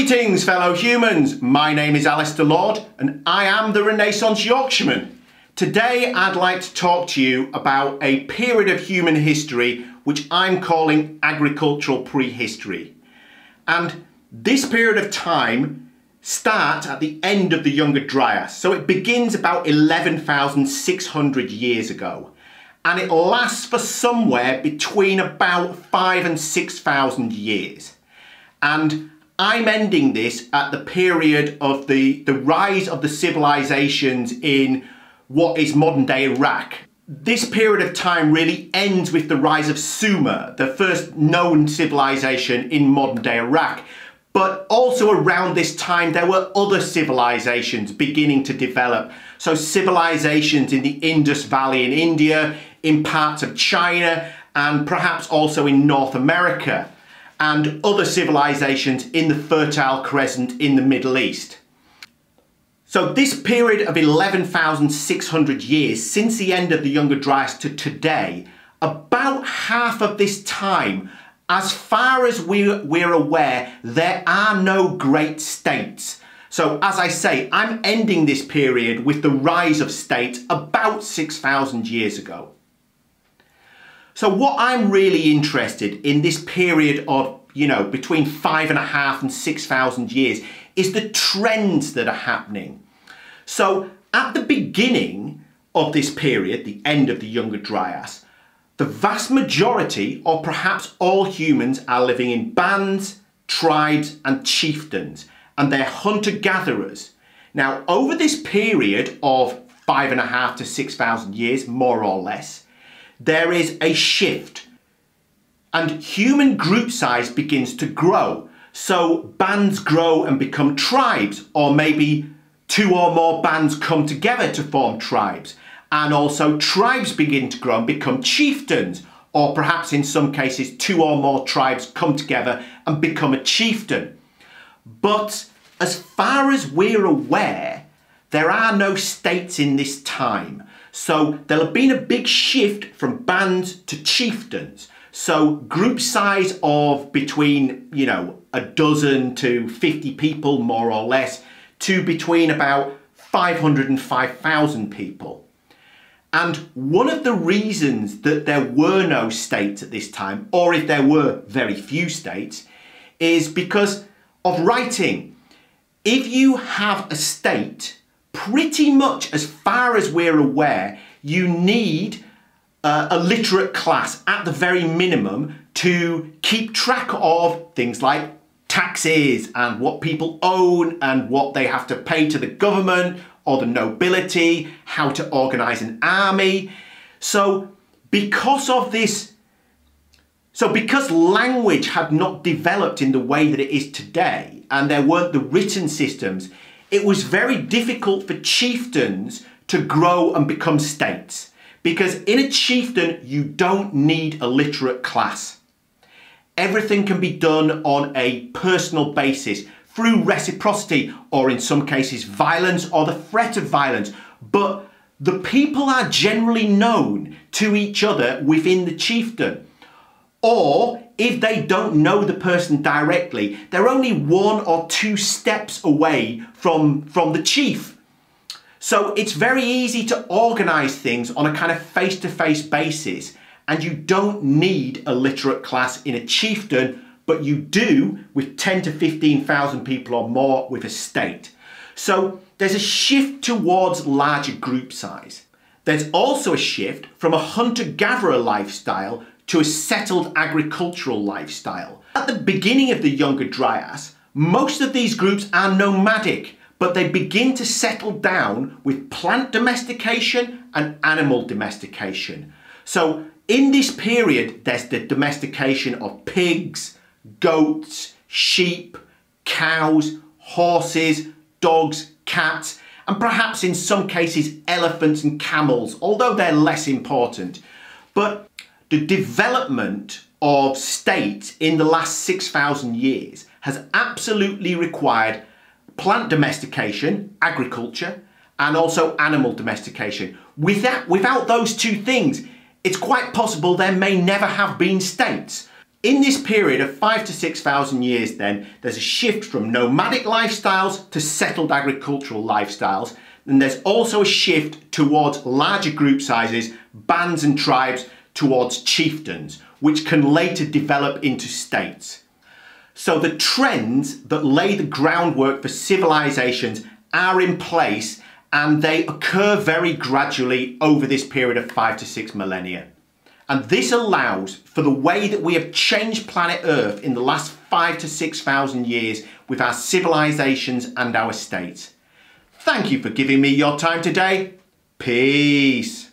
Greetings fellow humans, my name is Alistair Lord and I am the Renaissance Yorkshireman. Today I'd like to talk to you about a period of human history which I'm calling agricultural prehistory. And this period of time starts at the end of the Younger Dryas, so it begins about 11,600 years ago and it lasts for somewhere between about 5,000 and 6,000 years. And I'm ending this at the period of the rise of the civilisations in what is modern day Iraq. This period of time really ends with the rise of Sumer, the first known civilisation in modern day Iraq. But also around this time there were other civilisations beginning to develop. So civilisations in the Indus Valley in India, in parts of China, and perhaps also in North America, and other civilisations in the Fertile Crescent in the Middle East. So this period of 11,600 years, since the end of the Younger Dryas to today, about half of this time, as far as we're aware, there are no great states. So as I say, I'm ending this period with the rise of states about 6,000 years ago. So what I'm really interested in this period of, between 5,500 and 6,000 years is the trends that are happening. So at the beginning of this period, the end of the Younger Dryas, the vast majority, or perhaps all humans, are living in bands, tribes and chiefdoms, and they're hunter-gatherers. Now over this period of 5,500 to 6,000 years, more or less, there is a shift and human group size begins to grow. So bands grow and become tribes, or maybe two or more bands come together to form tribes. And also tribes begin to grow and become chiefdoms, or perhaps in some cases two or more tribes come together and become a chieftain. But as far as we're aware, there are no states in this time. So there'll have been a big shift from bands to chiefdoms. So group size of between, a dozen to 50 people, more or less, to between about 500 and 5,000 people. And one of the reasons that there were no states at this time, or if there were very few states, is because of writing. If you have a state, pretty much as far as we're aware, you need a literate class at the very minimum to keep track of things like taxes and what people own and what they have to pay to the government or the nobility, how to organise an army. So because of this, because language had not developed in the way that it is today and there weren't the written systems, it was very difficult for chieftains to grow and become states. Because in a chieftain, you don't need a literate class. Everything can be done on a personal basis through reciprocity, or in some cases violence or the threat of violence. But the people are generally known to each other within the chieftain. Or if they don't know the person directly, they're only one or two steps away from the chief. So it's very easy to organise things on a kind of face-to-face basis, and you don't need a literate class in a chieftain, but you do with 10 to 15,000 people or more with a state. So there's a shift towards larger group size. There's also a shift from a hunter-gatherer lifestyle to a settled agricultural lifestyle. At the beginning of the Younger Dryas, most of these groups are nomadic, but they begin to settle down with plant domestication and animal domestication. So in this period, there's the domestication of pigs, goats, sheep, cows, horses, dogs, cats, and perhaps in some cases elephants and camels, although they're less important. But the development of states in the last 6,000 years has absolutely required plant domestication, agriculture, and also animal domestication. Without those two things, it's quite possible there may never have been states. In this period of 5,000 to 6,000 years then, there's a shift from nomadic lifestyles to settled agricultural lifestyles. And there's also a shift towards larger group sizes, bands and tribes, towards chiefdoms, which can later develop into states. So the trends that lay the groundwork for civilizations are in place, and they occur very gradually over this period of 5 to 6 millennia. And this allows for the way that we have changed planet Earth in the last 5,000 to 6,000 years with our civilizations and our states. Thank you for giving me your time today. Peace.